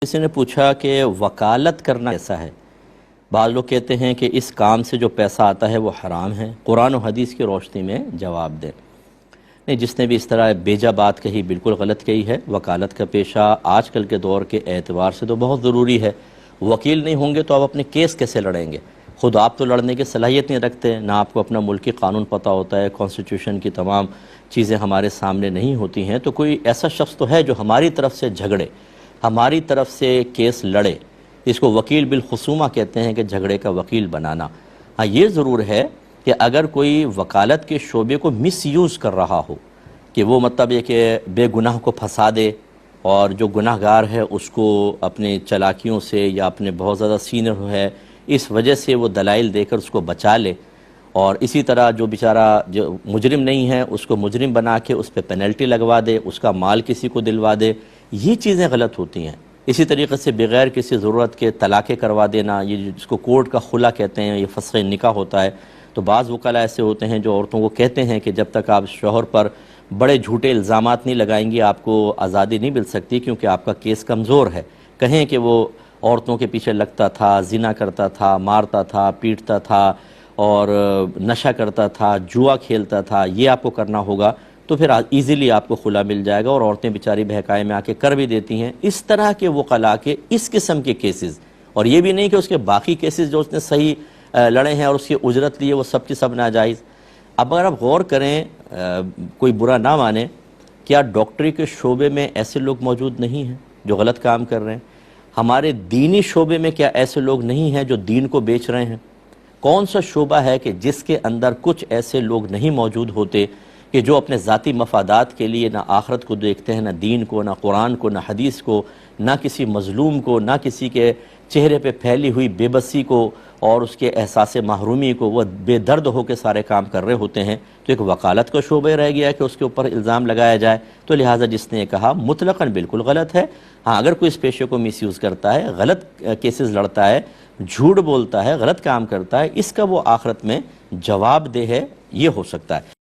کسی نے پوچھا کہ وکالت کرنا کیسا ہے؟ بعض لوگ کہتے ہیں کہ اس کام سے جو پیسہ آتا ہے وہ حرام ہے۔ قرآن و حدیث کی روشنی میں جواب دیں۔ نہیں، جس نے بھی اس طرح بیجا بات کہی بالکل غلط کہی ہے۔ وکالت کا پیشہ آج کل کے دور کے اعتبار سے تو بہت ضروری ہے۔ وکیل نہیں ہوں گے تو آپ اپنے کیس کیسے لڑیں گے؟ خود آپ تو لڑنے کی صلاحیت نہیں رکھتے، نہ آپ کو اپنا ملکی قانون پتہ ہوتا ہے، کانسٹیٹیوشن کی تمام چیزیں ہمارے سامنے نہیں ہوتی ہیں، تو کوئی ایسا شخص تو ہے جو ہماری طرف سے جھگڑے، ہماری طرف سے کیس لڑے۔ اس کو وکیل بالخصومہ کہتے ہیں کہ جھگڑے کا وکیل بنانا۔ ہاں، یہ ضرور ہے کہ اگر کوئی وکالت کے شعبے کو مس یوز کر رہا ہو کہ وہ مطلب یہ کہ بے گناہ کو پھنسا دے اور جو گناہ گار ہے اس کو اپنے چلاکیوں سے یا اپنے بہت زیادہ سینئر ہے اس وجہ سے وہ دلائل دے کر اس کو بچا لے، اور اسی طرح جو بیچارہ جو مجرم نہیں ہے اس کو مجرم بنا کے اس پہ پینلٹی لگوا دے، اس کا مال کسی کو دلوا دے، یہ چیزیں غلط ہوتی ہیں۔ اسی طریقے سے بغیر کسی ضرورت کے طلاقیں کروا دینا، یہ جس کو کورٹ کا خلا کہتے ہیں، یہ فسخ نکاح ہوتا ہے۔ تو بعض وکلاء ایسے ہوتے ہیں جو عورتوں کو کہتے ہیں کہ جب تک آپ شوہر پر بڑے جھوٹے الزامات نہیں لگائیں گی آپ کو آزادی نہیں مل سکتی، کیونکہ آپ کا کیس کمزور ہے۔ کہیں کہ وہ عورتوں کے پیچھے لگتا تھا، زنا کرتا تھا، مارتا تھا، پیٹتا تھا اور نشہ کرتا تھا، جوا کھیلتا تھا، یہ آپ کو کرنا ہوگا تو پھر ایزیلی آپ کو خلا مل جائے گا، اور عورتیں بیچاری بہکائے میں آ کے کر بھی دیتی ہیں۔ اس طرح کے وکلاء کے اس قسم کے کیسز، اور یہ بھی نہیں کہ اس کے باقی کیسز جو اس نے صحیح لڑے ہیں اور اس کی اجرت لیے وہ سب کی سب ناجائز۔ اب اگر آپ غور کریں، کوئی برا نہ مانے، کیا ڈاکٹری کے شعبے میں ایسے لوگ موجود نہیں ہیں جو غلط کام کر رہے ہیں؟ ہمارے دینی شعبے میں کیا ایسے لوگ نہیں ہیں جو دین کو بیچ رہے ہیں؟ کون سا شعبہ ہے کہ جس کے اندر کچھ ایسے لوگ نہیں موجود ہوتے کہ جو اپنے ذاتی مفادات کے لیے نہ آخرت کو دیکھتے ہیں، نہ دین کو، نہ قرآن کو، نہ حدیث کو، نہ کسی مظلوم کو، نہ کسی کے چہرے پہ پھیلی ہوئی بے بسی کو اور اس کے احساس محرومی کو، وہ بے درد ہو کے سارے کام کر رہے ہوتے ہیں؟ تو ایک وکالت کا شعبہ رہ گیا ہے کہ اس کے اوپر الزام لگایا جائے، تو لہٰذا جس نے یہ کہا مطلقاً بالکل غلط ہے۔ ہاں، اگر کوئی اس پیشے کو مس یوز کرتا ہے، غلط کیسز لڑتا ہے، جھوٹ بولتا ہے، غلط کام کرتا ہے، اس کا وہ آخرت میں جواب دہ ہے، یہ ہو سکتا ہے۔